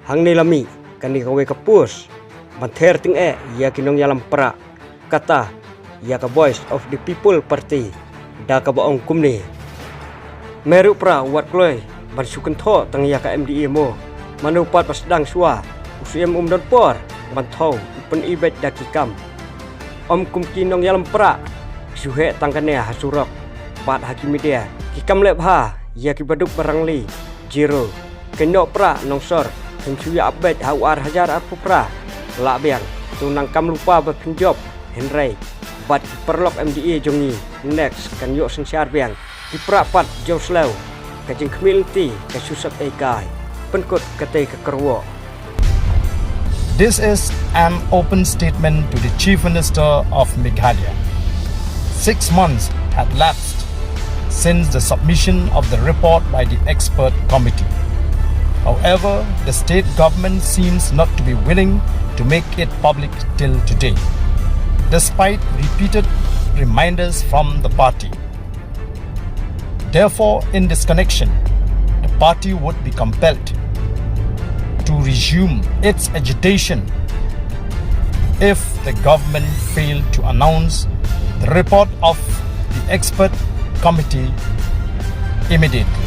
hang ni lami kani KIWEI kapus banter ting ia kinong yalam Prah kata ia ka voice of the people party da ka baong kumni meru Prah wat kloi ban sukan tho tang ia ka MDA mo manupat pasdang suwa usiem don por ban thau pen ibet da kikam kum kinong yalam Prah suhe tangkane hasurok pat hakimidia kikam lebha ia ki baduk barangli jiro kenok Prah nongsor suya update hawar hajar aku Prah la biang tunang kam lupa berpenjob Henry bat perlok MDA jongi next kan yo synshar biang di Prah pat jauh slow kajing community ka susat ekai penkut kate ke kerwo. This is an open statement to the Chief Minister of Meghalaya. 6 months had lapsed since the submission of the report by the expert committee. However, the state government seems not to be willing to make it public till today, despite repeated reminders from the party. Therefore, in this connection, the party would be compelled to resume its agitation if the government failed to announce the report of the expert committee immediately.